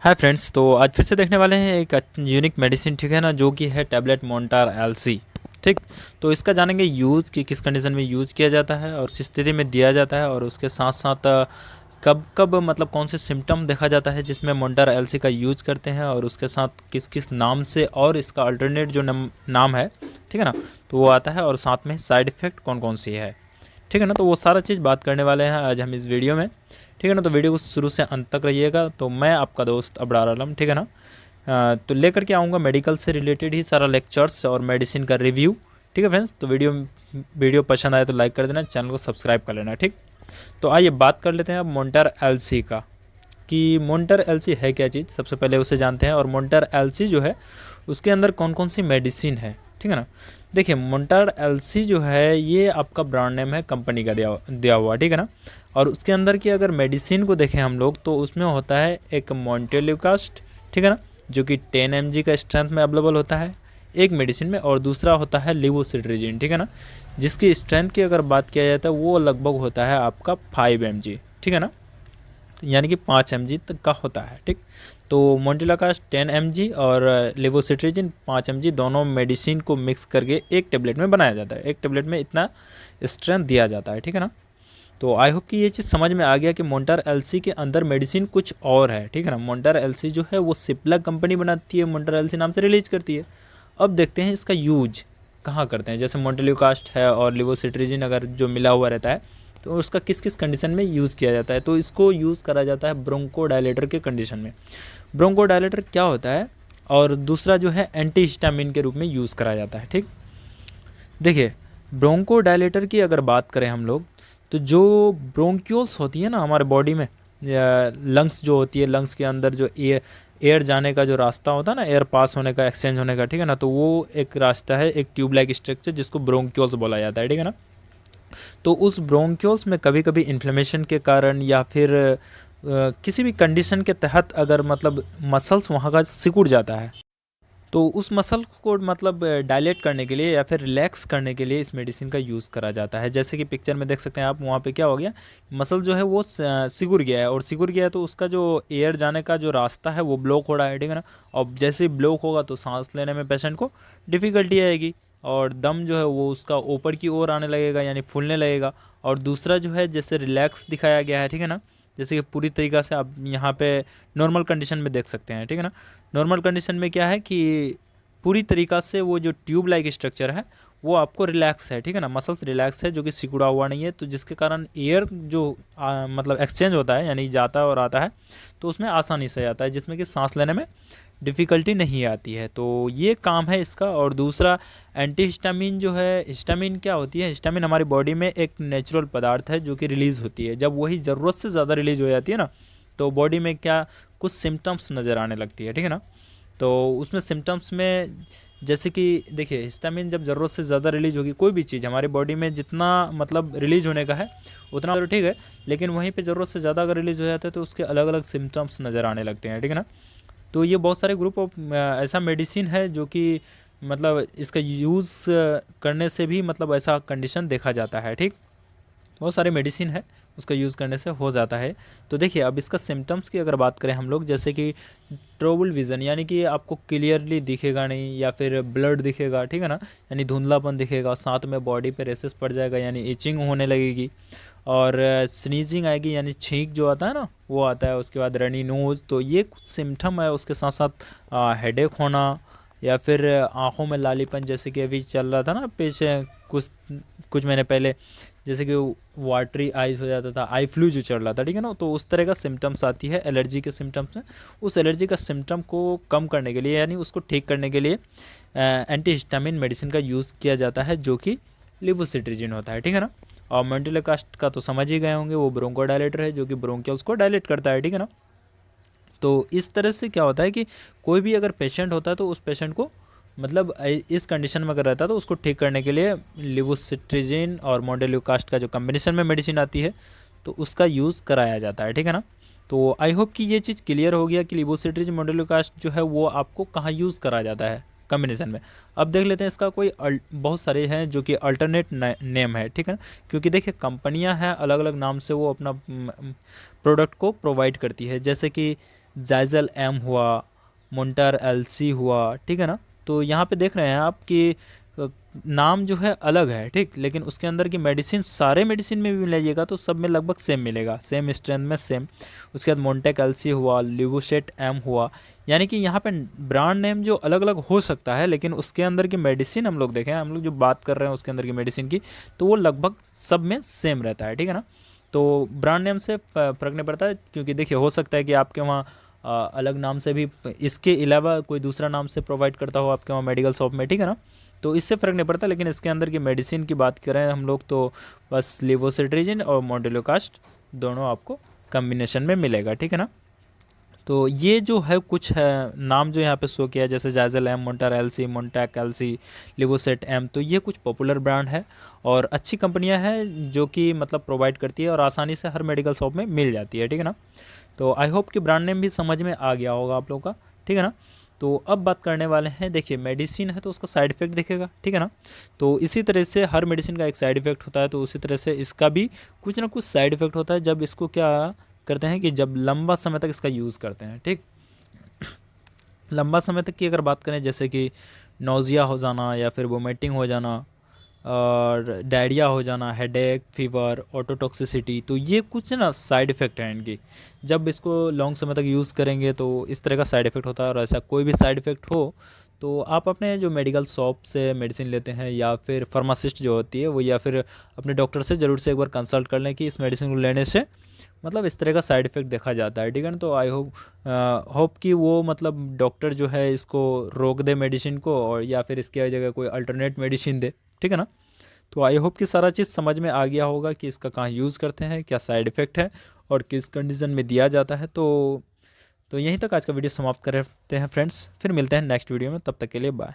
Hi friends, तो आज फिर से देखने वाले हैं एक यूनिक मेडिसिन, ठीक है ना, जो कि है टैबलेट मोन्टार एलसी। ठीक, तो इसका जानेंगे यूज़ कि किस कंडीशन में यूज़ किया जाता है और किस स्थिति में दिया जाता है, और उसके साथ साथ कब कब मतलब कौन से सिम्टम देखा जाता है जिसमें मोन्टार एलसी का यूज़ करते हैं, और उसके साथ किस किस नाम से और इसका अल्टरनेट जो नाम है, ठीक है ना, तो वो आता है, और साथ में साइड इफ़ेक्ट कौन कौन सी है, ठीक है ना। तो वो सारा चीज़ बात करने वाले हैं आज हम इस वीडियो में, ठीक है ना। तो वीडियो को शुरू से अंत तक रहिएगा। तो मैं आपका दोस्त अबरार आलम, ठीक है ना। तो लेकर के आऊँगा मेडिकल से रिलेटेड ही सारा लेक्चर्स और मेडिसिन का रिव्यू, ठीक है फ्रेंड्स। तो वीडियो पसंद आए तो लाइक कर देना, चैनल को सब्सक्राइब कर लेना, ठीक। तो आइए बात कर लेते हैं अब मोन्टार एलसी का, कि मोन्टार एलसी है क्या चीज़। सबसे पहले उसे जानते हैं, और मोन्टार एलसी जो है उसके अंदर कौन कौन सी मेडिसिन है, ठीक है ना। देखिए, मोन्टार एलसी जो है ये आपका ब्रांड नेम है कंपनी का दिया हुआ, ठीक है ना। और उसके अंदर की अगर मेडिसिन को देखें हम लोग, तो उसमें होता है एक मोन्टेल्यूकास्ट, ठीक है ना, जो कि 10 mg का स्ट्रेंथ में अवेलेबल होता है एक मेडिसिन में, और दूसरा होता है लिवोसिट्रिजिन, ठीक है ना, जिसकी स्ट्रेंथ की अगर बात किया जाता है वो लगभग होता है आपका 5 mg, ठीक है ना, यानी कि 5 mg तक का होता है, ठीक। तो मोन्टेल्यूकास्ट 10 mg और लेवोसिट्रिजिन 5 mg दोनों मेडिसिन को मिक्स करके एक टेबलेट में बनाया जाता है। एक टेबलेट में इतना स्ट्रेंथ दिया जाता है, ठीक है ना। तो आई होप कि ये चीज़ समझ में आ गया कि मोन्टार एलसी के अंदर मेडिसिन कुछ और है, ठीक है ना। मोन्टार एलसी जो है वो सिप्ला कंपनी बनाती है, मोन्टार एलसी नाम से रिलीज करती है। अब देखते हैं इसका यूज कहाँ करते हैं। जैसे मोन्टेल्यूकास्ट है और लिवोसिट्रिजिन अगर जो मिला हुआ रहता है, तो उसका किस किस कंडीशन में यूज़ किया जाता है। तो इसको यूज़ करा जाता है ब्रोंकोडायलेटर के कंडीशन में। ब्रोंकोडायलेटर क्या होता है, और दूसरा जो है एंटीहिस्टामिन के रूप में यूज़ करा जाता है, ठीक। देखिए, ब्रोंकोडायलेटर की अगर बात करें हम लोग, तो जो ब्रोंक्यूल्स होती है ना हमारे बॉडी में, या लंग्स जो होती है, लंग्स के अंदर जो एयर जाने का जो रास्ता होता है ना, एयर पास होने का, एक्सचेंज होने का, ठीक है ना, तो वो एक रास्ता है, एक ट्यूब लाइक स्ट्रक्चर जिसको ब्रोंक्यूल्स बोला जाता है, ठीक है ना। तो उस ब्रोंक्यूल्स में कभी कभी इन्फ्लेमेशन के कारण या फिर किसी भी कंडीशन के तहत अगर मतलब मसल्स वहाँ का सिकुड़ जाता है, तो उस मसल को मतलब डायलेट करने के लिए या फिर रिलैक्स करने के लिए इस मेडिसिन का यूज़ करा जाता है। जैसे कि पिक्चर में देख सकते हैं आप, वहाँ पे क्या हो गया, मसल जो है वो सिकुड़ गया है, और सिकुड़ गया है तो उसका जो एयर जाने का जो रास्ता है वो ब्लॉक हो रहा है, ठीक है ना। और जैसे ही ब्लॉक होगा तो सांस लेने में पेशेंट को डिफ़िकल्टी आएगी, और दम जो है वो उसका ऊपर की ओर आने लगेगा, यानी फूलने लगेगा। और दूसरा जो है, जैसे रिलैक्स दिखाया गया है, ठीक है ना, जैसे कि पूरी तरीक़ा से आप यहाँ पे नॉर्मल कंडीशन में देख सकते हैं, ठीक है ना। नॉर्मल कंडीशन में क्या है कि पूरी तरीक़ा से वो जो ट्यूब लाइक स्ट्रक्चर है वो आपको रिलैक्स है, ठीक है ना, मसल्स रिलैक्स है, जो कि सिकुड़ा हुआ नहीं है। तो जिसके कारण एयर जो मतलब एक्सचेंज होता है, यानी जाता है और आता है, तो उसमें आसानी से आता है, जिसमें कि सांस लेने में डिफ़िकल्टी नहीं आती है। तो ये काम है इसका। और दूसरा, एंटीहिस्टामिन जो है, हिस्टामिन क्या होती है, हिस्टामिन हमारी बॉडी में एक नेचुरल पदार्थ है जो कि रिलीज़ होती है। जब वही ज़रूरत से ज़्यादा रिलीज़ हो जाती है ना, तो बॉडी में क्या कुछ सिम्टम्स नज़र आने लगती है, ठीक है ना। तो उसमें सिम्टम्स में जैसे कि देखिए, हिस्टामिन जब ज़रूरत से ज़्यादा रिलीज़ होगी, कोई भी चीज़ हमारी बॉडी में जितना मतलब रिलीज़ होने का है उतना तो ठीक है, लेकिन वहीं पे ज़रूरत से ज़्यादा अगर रिलीज़ हो जाता है तो उसके अलग अलग सिम्टम्स नज़र आने लगते हैं, ठीक है ना। तो ये बहुत सारे ग्रुप ऑफ ऐसा मेडिसिन है जो कि मतलब इसका यूज़ करने से भी मतलब ऐसा कंडीशन देखा जाता है, ठीक। बहुत सारे मेडिसिन है, उसका यूज़ करने से हो जाता है। तो देखिए, अब इसका सिम्टम्स की अगर बात करें हम लोग, जैसे कि ट्रबल विज़न, यानी कि आपको क्लियरली दिखेगा नहीं, या फिर ब्लड दिखेगा, ठीक है ना, यानी धुंधलापन दिखेगा, साथ में बॉडी पे रेसेस पड़ जाएगा, यानी इचिंग होने लगेगी, और स्नीजिंग आएगी, यानी छींक जो आता है ना वो आता है। उसके बाद रनी नोज़, तो ये कुछ सिम्टम है। उसके साथ साथ हेडेक होना, या फिर आँखों में लालीपन, जैसे कि अभी चल रहा था ना पीछे कुछ कुछ महीने पहले, जैसे कि वाटरी आइज हो जाता था, आई फ्लू जो चल रहा था, ठीक है ना, तो उस तरह का सिम्टम्स आती है, एलर्जी के सिम्टम्स हैं। उस एलर्जी का सिम्टम को कम करने के लिए, यानी उसको ठीक करने के लिए एंटीहिस्टामिन मेडिसिन का यूज़ किया जाता है, जो कि लिवोसिट्रिजिन होता है, ठीक है ना। और मोन्टेल्यूकास्ट का तो समझ ही गए होंगे, वो ब्रोंकोडायलेटर है जो कि ब्रोंकियल्स को डायलेट करता है, ठीक है ना। तो इस तरह से क्या होता है कि कोई भी अगर पेशेंट होता है तो उस पेशेंट को मतलब इस कंडीशन में अगर रहता है तो उसको ठीक करने के लिए लिवोसिट्रिजिन और मोन्टेल्यूकास्ट का जो कॉम्बिनेशन में मेडिसिन आती है, तो उसका यूज़ कराया जाता है, ठीक है ना। तो आई होप कि ये चीज़ क्लियर हो गया कि लिवोसिट्रिजिन मोन्टेल्यूकास्ट जो है वो आपको कहाँ यूज़ करा जाता है कॉम्बिनेशन में। अब देख लेते हैं इसका कोई बहुत सारे हैं जो कि अल्टरनेट नेम है, ठीक है ना, क्योंकि देखिए कंपनियां हैं अलग अलग नाम से वो अपना प्रोडक्ट को प्रोवाइड करती है। जैसे कि जाइजल एम हुआ, मोन्टार एलसी हुआ, ठीक है ना। तो यहाँ पे देख रहे हैं आप कि नाम जो है अलग है, ठीक, लेकिन उसके अंदर की मेडिसिन सारे मेडिसिन में भी लीजिएगा तो सब में लगभग सेम मिलेगा, सेम स्ट्रेंथ में सेम। उसके बाद मोन्टेक एलसी हुआ, लिवोसेट एम हुआ, यानी कि यहाँ पे ब्रांड नेम जो अलग अलग हो सकता है, लेकिन उसके अंदर की मेडिसिन हम लोग देखें, हम लोग जो बात कर रहे हैं उसके अंदर की मेडिसिन की, तो वो लगभग सब में सेम रहता है, ठीक है ना। तो ब्रांड नेम से फ़र्क नहीं पड़ता है, क्योंकि देखिए हो सकता है कि आपके वहाँ अलग नाम से भी इसके अलावा कोई दूसरा नाम से प्रोवाइड करता हो आपके वहाँ मेडिकल शॉप में, ठीक है ना। तो इससे फ़र्क नहीं पड़ता, लेकिन इसके अंदर की मेडिसिन की बात करें हम लोग तो बस लिवोसिट्रिजिन और मोंटेलोकास्ट दोनों आपको कम्बिनेशन में मिलेगा, ठीक है ना। तो ये जो है कुछ है नाम जो यहाँ पे शो किया है, जैसे Xyzal M, Montair LC, Montek LC, Levocet M, तो ये कुछ पॉपुलर ब्रांड है और अच्छी कंपनियां हैं जो कि मतलब प्रोवाइड करती है और आसानी से हर मेडिकल शॉप में मिल जाती है, ठीक है ना। तो आई होप कि ब्रांड नेम भी समझ में आ गया होगा आप लोगों का, ठीक है ना। तो अब बात करने वाले हैं, देखिए मेडिसिन है तो उसका साइड इफ़ेक्ट दिखेगा, ठीक है ना। तो इसी तरह से हर मेडिसिन का एक साइड इफ़ेक्ट होता है, तो उसी तरह से इसका भी कुछ ना कुछ साइड इफ़ेक्ट होता है जब इसको क्या करते हैं कि जब लंबा समय तक इसका यूज़ करते हैं, ठीक। लंबा समय तक की अगर बात करें, जैसे कि नौजिया हो जाना या फिर वोमिटिंग हो जाना और डायरिया हो जाना, हेडेक, फीवर, ऑटोटॉक्सिसिटी, तो ये कुछ ना साइड इफ़ेक्ट हैं इनकी। जब इसको लॉन्ग समय तक यूज़ करेंगे तो इस तरह का साइड इफ़ेक्ट होता है, और ऐसा कोई भी साइड इफ़ेक्ट हो तो आप अपने जो मेडिकल शॉप से मेडिसिन लेते हैं या फिर फार्मासिस्ट जो होती है वो, या फिर अपने डॉक्टर से ज़रूर से एक बार कंसल्ट कर लें कि इस मेडिसिन को लेने से मतलब इस तरह का साइड इफ़ेक्ट देखा जाता है, ठीक है ना। तो आई होप कि वो मतलब डॉक्टर जो है इसको रोक दे मेडिसिन को, और या फिर इसके जगह कोई अल्टरनेट मेडिसिन दे, ठीक है ना। तो आई होप कि सारा चीज़ समझ में आ गया होगा कि इसका कहाँ यूज़ करते हैं, क्या साइड इफ़ेक्ट है और किस कंडीशन में दिया जाता है। तो यहीं तक आज का वीडियो समाप्त करते हैं फ्रेंड्स, फिर मिलते हैं नेक्स्ट वीडियो में, तब तक के लिए बाय।